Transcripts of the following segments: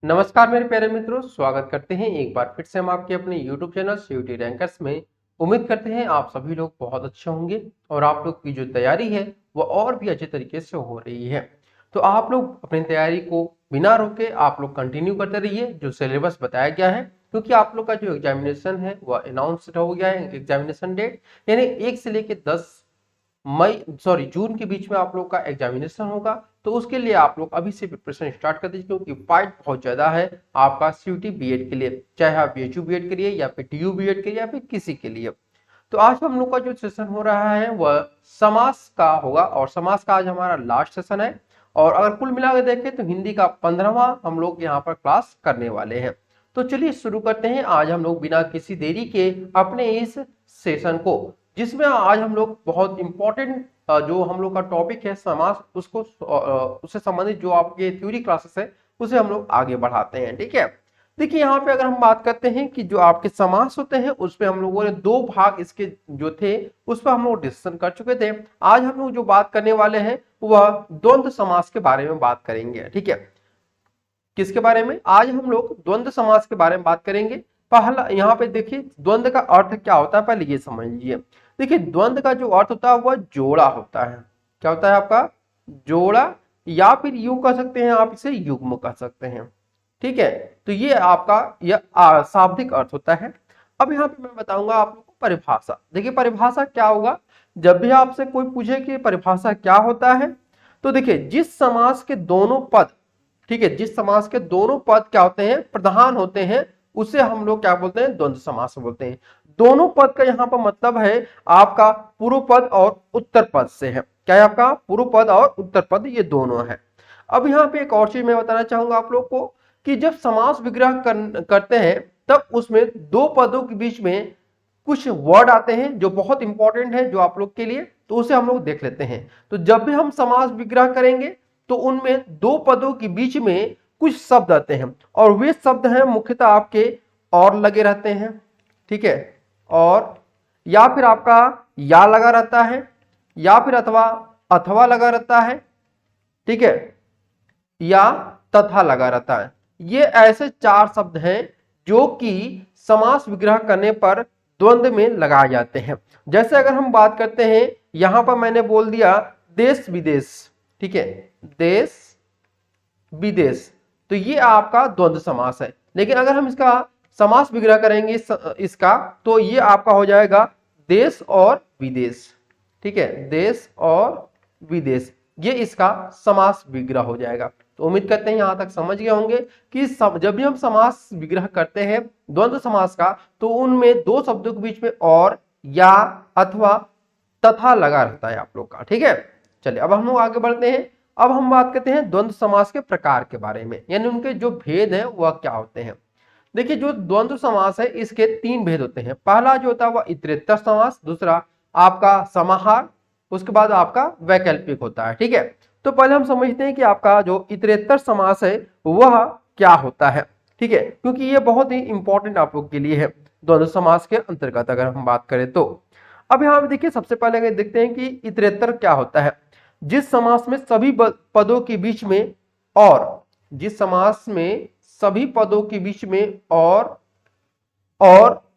नमस्कार मेरे प्यारे मित्रों, स्वागत करते हैं एक बार फिर से हम आपके अपने YouTube चैनल सीयूटी रैंकर्स में। उम्मीद करते हैं आप सभी लोग बहुत अच्छे होंगे और आप लोग की जो तैयारी है वो और भी अच्छे तरीके से हो रही है। तो आप लोग अपनी तैयारी को बिना रोके आप लोग कंटिन्यू करते रहिए जो सिलेबस बताया गया है, क्योंकि आप लोग का जो एग्जामिनेशन है वह अनाउंस हो गया है। एग्जामिनेशन डेट यानी 1 से लेकर 10 जून के बीच में आप लोग का एग्जामिनेशन होगा। तो उसके लिए आप लोग अभी से प्रिपरेशन स्टार्ट कर दीजिए, क्योंकि फाइट बहुत ज्यादा है आपका सीयूटी बीएड के लिए, चाहे आप बीएचयू बीएड करिए या फिर टीयू बीएड करिए या फिर किसी के लिए। तो आज हम लोग का जो सेशन हो रहा है वह समास का होगा और समास का आज हमारा लास्ट सेशन है। और अगर कुल मिलाकर देखें तो हिंदी का 15वां हम लोग यहाँ पर क्लास करने वाले हैं। तो चलिए शुरू करते हैं आज हम लोग बिना किसी देरी के अपने इस सेशन को, जिसमें आज हम लोग बहुत इंपॉर्टेंट जो हम लोग का टॉपिक है समास, उसको उससे संबंधित जो आपके थ्योरी क्लासेस है उसे हम लोग आगे बढ़ाते हैं। ठीक है, देखिए यहाँ पे अगर हम बात करते हैं कि जो आपके समास होते हैं उसपे हम लोगों ने 2 भाग इसके जो थे उस पर हम लोग डिस्कशन कर चुके थे। आज हम लोग जो बात करने वाले हैं वह द्वंद्व समास के बारे में बात करेंगे। ठीक है, किसके बारे में? आज हम लोग द्वंद्व समास के बारे में बात करेंगे। पहला यहाँ पे देखिए द्वंद्व का अर्थ क्या होता है, पहले ये समझ लीजिए। देखिए द्वंद्व का जो अर्थ होता है वह जोड़ा होता है। क्या होता है आपका? जोड़ा, या फिर यूं कह सकते हैं आप इसे युग्म कह सकते हैं। ठीक है, तो ये आपका यह शाब्दिक अर्थ होता है। अब यहाँ पे मैं बताऊंगा आप लोग को परिभाषा। देखिए परिभाषा क्या होगा, जब भी आपसे कोई पूछे कि परिभाषा क्या होता है, तो देखिए जिस समास के दोनों पद, ठीक है, जिस समास के दोनों पद क्या होते हैं? प्रधान होते हैं, उसे हम लोग क्या बोलते हैं? द्वंद्व समास बोलते हैं। दोनों पद का यहाँ पर मतलब है आपका पूर्व पद और उत्तर पद से है। क्या है आपका? पूर्व पद और उत्तर पद, ये दोनों है। अब यहाँ पे एक और चीज मैं बताना चाहूंगा आप लोग को कि जब समास विग्रह करते हैं तब उसमें 2 पदों के बीच में कुछ वर्ड आते हैं जो बहुत इंपॉर्टेंट है जो आप लोग के लिए, तो उसे हम लोग देख लेते हैं। तो जब भी हम समास विग्रह करेंगे तो उनमें 2 पदों के बीच में कुछ शब्द आते हैं और वे शब्द हैं मुख्यतः आपके और लगे रहते हैं। ठीक है, और या फिर आपका या लगा रहता है, या फिर अथवा लगा रहता है। ठीक है, या तथा लगा रहता है। ये ऐसे 4 शब्द हैं जो कि समास विग्रह करने पर द्वंद्व में लगाए जाते हैं। जैसे अगर हम बात करते हैं, यहां पर मैंने बोल दिया देश विदेश। ठीक है, देश विदेश, तो ये आपका द्वंद्व समास है। लेकिन अगर हम इसका समास विग्रह करेंगे इसका, तो ये आपका हो जाएगा देश और विदेश। ठीक है, देश और विदेश, ये इसका समास विग्रह हो जाएगा। तो उम्मीद करते हैं यहां तक समझ गए होंगे कि जब भी हम समास विग्रह करते हैं द्वंद्व समास का, तो उनमें 2 शब्दों के बीच में और, या, अथवा, तथा लगा रहता है आप लोग का। ठीक है, चलिए अब हम लोग आगे बढ़ते हैं। अब हम बात करते हैं द्वंद्व समास के प्रकार के बारे में, यानी उनके जो भेद हैं वह क्या होते हैं। देखिए जो द्वंद्व समास है इसके 3 भेद होते हैं। पहला जो होता है वह इतरेत्तर समास, दूसरा आपका समाहार, उसके बाद आपका वैकल्पिक होता है। ठीक है, तो पहले हम समझते हैं कि आपका जो इतरेत्तर समास है वह क्या होता है। ठीक है, क्योंकि ये बहुत ही इंपॉर्टेंट आप लोग के लिए है द्वंद्व समास के अंतर्गत अगर हम बात करें तो। अब यहाँ पे देखिए सबसे पहले अगर देखते हैं कि इतरेत्तर क्या होता है। जिस समास में सभी पदों के बीच में और, जिस समास में सभी पदों के बीच में और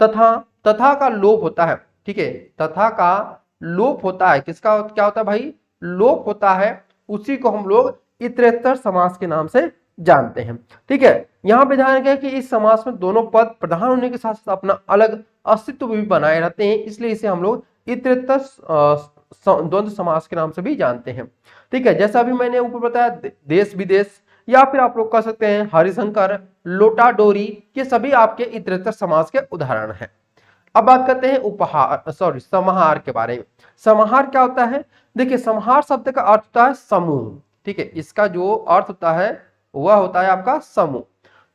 तथा का लोप होता है। ठीक है, तथा का लोप होता है। किसका क्या होता है भाई? लोप होता है। उसी को हम लोग इतरेत्तर समास के नाम से जानते हैं। ठीक है, यहां पे ध्यान रखें कि इस समास में दोनों पद प्रधान होने के साथ साथ अपना अलग अस्तित्व भी बनाए रहते हैं, इसलिए इसे हम लोग इतरेत्तर द्वंद्व समास के नाम से भी जानते हैं। ठीक है, जैसा अभी मैंने ऊपर बताया देश विदेश, या फिर आप लोग कह सकते हैं हरिशंकर, लोटा डोरी, ये सभी आपके इतरेत्तर समास के उदाहरण हैं। अब बात करते हैं समाहार के बारे में। समाहार क्या होता है? देखिए समाहार शब्द का अर्थ होता है समूह। ठीक है, इसका जो अर्थ होता है वह होता है आपका समूह।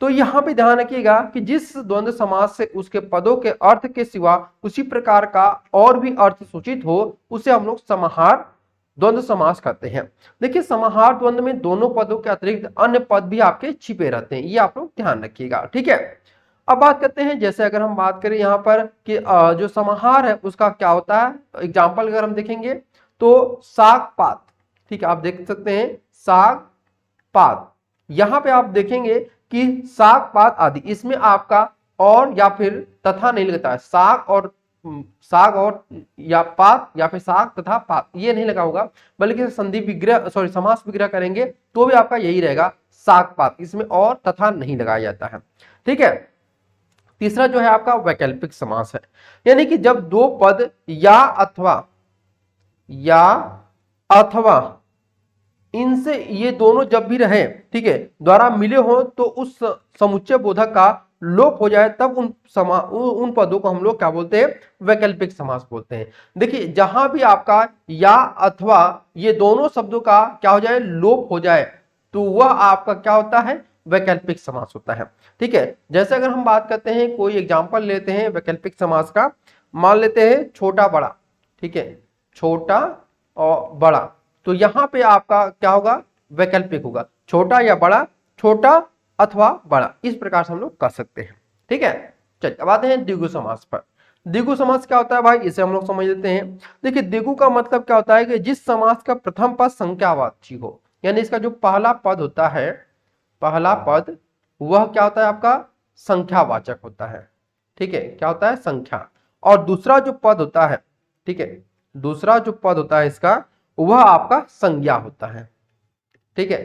तो यहाँ पे ध्यान रखिएगा कि जिस द्वंद्व समास से उसके पदों के अर्थ के सिवा उसी प्रकार का और भी अर्थ सूचित हो उसे हम लोग समाहार द्वंद्व समास कहते हैं। देखिए समाहार द्वंद्व में दोनों पदों के अतिरिक्त अन्य पद भी आपके छिपे रहते हैं, ये आप लोग ध्यान रखिएगा। ठीक है, अब बात करते हैं, जैसे अगर हम बात करें यहाँ पर कि जो समाहार है उसका क्या होता है। एग्जाम्पल अगर हम देखेंगे तो साग पात। ठीक है, आप देख सकते हैं साग पात। यहाँ पे आप देखेंगे कि साग पात आदि, इसमें आपका और या फिर तथा नहीं लगता है। साग और या पात या फिर साग तथा पात ये नहीं लगा होगा, बल्कि संधि विग्रह समास विग्रह करेंगे तो भी आपका यही रहेगा साग पात, इसमें और तथा नहीं लगाया जाता है। ठीक है। तीसरा जो है आपका वैकल्पिक समास है, यानी कि जब दो पद या अथवा इनसे ये दोनों जब भी रहे, ठीक है, द्वारा मिले हो तो उस समुच्चय बोधक का लोप हो जाए, तब उन पदों को हम लोग क्या बोलते हैं, वैकल्पिक समास बोलते हैं। देखिए जहां भी आपका या अथवा ये दोनों शब्दों का क्या हो जाए, लोप हो जाए, तो वह आपका क्या होता है, वैकल्पिक समास होता है। ठीक है। जैसे अगर हम बात करते हैं, कोई एग्जाम्पल लेते हैं वैकल्पिक समास का, मान लेते हैं छोटा बड़ा, ठीक है, छोटा और बड़ा, तो यहां पे आपका क्या होगा, वैकल्पिक होगा, छोटा या बड़ा, छोटा अथवा बड़ा, इस प्रकार से हम लोग कर सकते हैं। ठीक है। चलिए अब आते हैं द्विगु समास पर। द्विगु समास क्या होता है भाई, इसे हम लोग समझ लेते हैं। देखिए द्विगु का मतलब क्या होता है कि जिस समास का प्रथम पद संख्यावाची हो, यानी इसका जो पहला पद होता है, पहला पद वह क्या होता है आपका संख्यावाचक होता है। ठीक है, क्या होता है, संख्या। और दूसरा जो पद होता है, ठीक है, दूसरा जो पद होता है इसका, वह आपका संज्ञा होता है। ठीक है।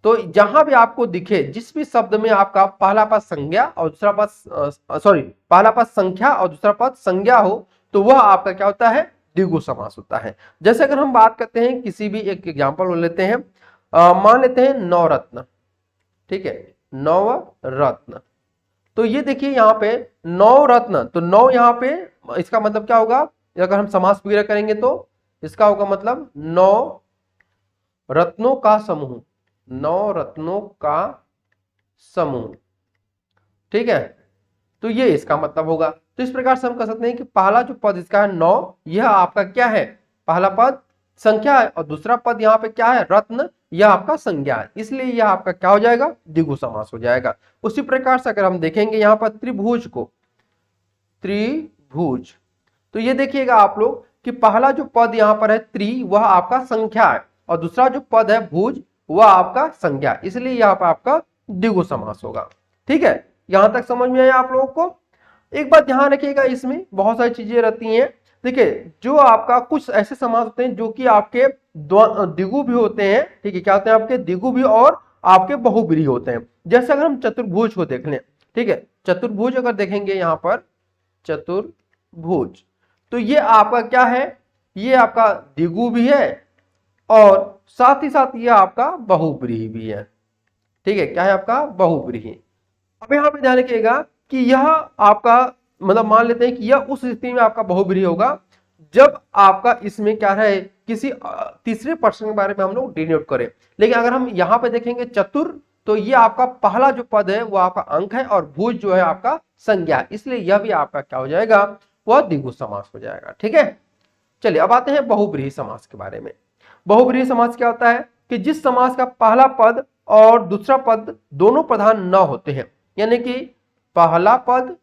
तो जहां भी आपको दिखे, जिस भी शब्द में आपका पहला पद संज्ञा और दूसरा पद पहला पद संख्या और दूसरा पद संज्ञा हो, तो वह आपका क्या होता है, द्विगु समास होता है। जैसे अगर हम बात करते हैं, किसी भी एक एग्जांपल लेते हैं, मान लेते हैं नवरत्न। ठीक है, नवरत्न, तो ये देखिए यहाँ पे नवरत्न, तो नौ यहाँ पे इसका मतलब क्या होगा, अगर हम समास वगैरह करेंगे तो इसका होगा मतलब नौ रत्नों का समूह, नौ रत्नों का समूह। ठीक है, तो ये इसका मतलब होगा। तो इस प्रकार से हम कह सकते हैं कि पहला जो पद इसका है नौ, यह आपका क्या है, पहला पद संख्या है, और दूसरा पद यहाँ पे क्या है, रत्न, यह आपका संज्ञा है, इसलिए यह आपका क्या हो जाएगा, द्विगु समास हो जाएगा। उसी प्रकार से अगर हम देखेंगे यहाँ पर त्रिभुज को, त्रिभुज, तो ये देखिएगा आप लोग कि पहला जो पद यहाँ पर है त्रि, वह आपका संख्या है, और दूसरा जो पद है भुज, वह आपका संज्ञा, इसलिए यहाँ पर आपका द्विगु समास होगा। ठीक है, यहां तक समझ में आया आप लोगों को। एक बात ध्यान रखिएगा, इसमें बहुत सारी चीजें रहती हैं। देखिए जो आपका कुछ ऐसे समास होते हैं जो कि आपके द्विगु भी होते हैं। ठीक है, क्या होते हैं आपके, द्विगु भी और आपके बहुब्रीहि होते हैं। जैसे अगर हम चतुर्भुज को देख लें, ठीक है, चतुर्भुज अगर देखेंगे यहाँ पर चतुर्भुज, तो ये आपका क्या है, ये आपका द्विगु भी है और साथ ही साथ ये आपका बहुब्रीहि भी है। ठीक है, क्या है आपका, बहुब्रीहि। अब यहां पे ध्यान रखिएगा कि यह आपका मतलब मान लेते हैं कि यह उस स्थिति में आपका बहुब्रीहि होगा जब आपका इसमें क्या है, किसी तीसरे पर्सन के बारे में हम लोग डिनोट करें। लेकिन अगर हम यहाँ पे देखेंगे चतुर, तो ये आपका पहला जो पद है वो आपका अंक है, और भुज जो है आपका संज्ञा, इसलिए यह भी आपका क्या हो जाएगा, वह द्विगु समास हो जाएगा। ठीक है। चलिए अब आते हैं बहुब्रीहि समास के बारे में। बहुब्रीहि समास क्या होता है कि जिस समास का पहला पद और दूसरा पद दोनों प्रधान न होते हैं, यानी कि पहला पद,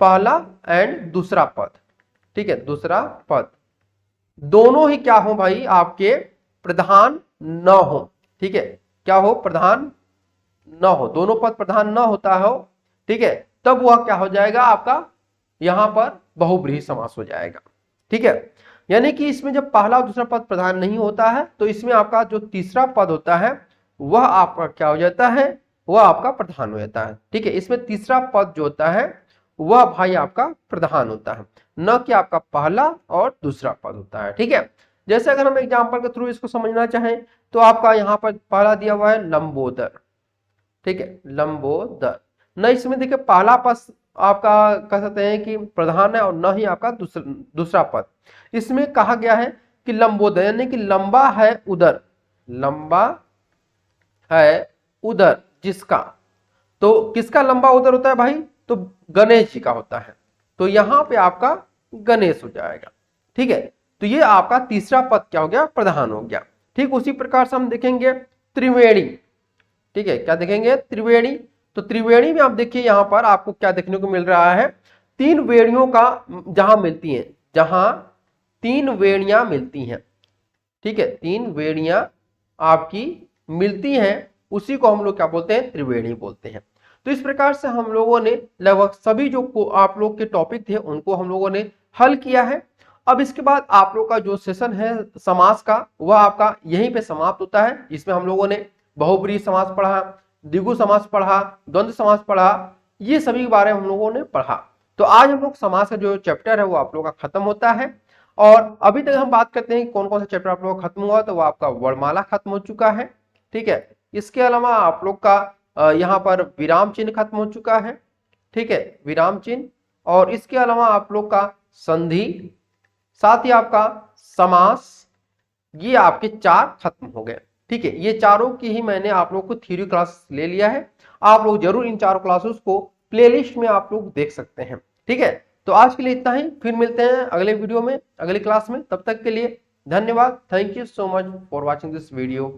पहला एंड दूसरा पद, ठीक है, दूसरा पद दोनों ही क्या हो भाई, आपके प्रधान न हो। ठीक है, क्या हो, प्रधान न हो, दोनों पद प्रधान न होता हो, ठीक है, तब वह क्या हो जाएगा आपका, यहां पर बहुब्रीहि समास हो जाएगा। ठीक है, यानी कि इसमें जब पहला और दूसरा पद प्रधान नहीं होता है, तो इसमें आपका जो तीसरा पद होता है वह आपका क्या हो जाता है, वह आपका प्रधान हो जाता है। ठीक है, इसमें तीसरा पद जो होता है वह भाई आपका प्रधान होता है, न कि आपका पहला और दूसरा पद होता है। ठीक है, जैसे अगर हम एग्जांपल के थ्रू इसको समझना चाहें, तो आपका यहाँ पर पहला दिया हुआ है लंबोदर। ठीक है, लंबोदर, न इसमें देखिए पहला पद आपका कह सकते हैं कि प्रधान है, और न ही आपका दूसरा पद। इसमें कहा गया है कि लंबोदर, यानी कि लंबा है उदर, लंबा है उदर जिसका, तो किसका लंबा उदर होता है भाई, तो गणेश जी का होता है, तो यहां पे आपका गणेश हो जाएगा। ठीक है, तो ये आपका तीसरा पद क्या हो गया, प्रधान हो गया। ठीक उसी प्रकार से हम देखेंगे त्रिवेणी। ठीक है, क्या देखेंगे, त्रिवेणी, तो त्रिवेणी में आप देखिए यहां पर आपको क्या देखने को मिल रहा है, तीन वेणियों का जहां मिलती हैं, जहां तीन वेणियां मिलती हैं। ठीक है, तीन वेणियां आपकी मिलती हैं, उसी को हम लोग क्या बोलते हैं, त्रिवेणी बोलते हैं। तो इस प्रकार से हम लोगों ने लगभग सभी जो आप लोग के टॉपिक थे उनको हम लोगों ने हल किया है। अब इसके बाद आप लोग का जो सेशन है समास का, वह आपका यहीं पे समाप्त होता है। इसमें हम लोगों ने बहुब्रीहि समास पढ़ा, द्विगु समास पढ़ा, द्वंद्व समास पढ़ा, ये सभी के बारे में हम लोगों ने पढ़ा। तो आज हम लोग समास का जो चैप्टर है वो आप लोगों का खत्म होता है। और अभी तक हम बात करते हैं कौन कौन सा चैप्टर आप लोगों का खत्म हुआ, तो वो आपका वर्णमाला खत्म हो चुका है, ठीक है। इसके अलावा आप लोग का यहाँ पर विराम चिन्ह खत्म हो चुका है, ठीक है, विराम चिन्ह। और इसके अलावा आप लोग का संधि, साथ ही आपका समास, ये आपके 4 खत्म हो गए, ठीक है। ये चारों की ही मैंने आप लोग को थ्योरी क्लास ले लिया है। आप लोग जरूर इन 4 क्लासेस को प्लेलिस्ट में आप लोग देख सकते हैं, ठीक है। तो आज के लिए इतना ही, फिर मिलते हैं अगले वीडियो में, अगली क्लास में। तब तक के लिए धन्यवाद। Thank you so much for watching this video.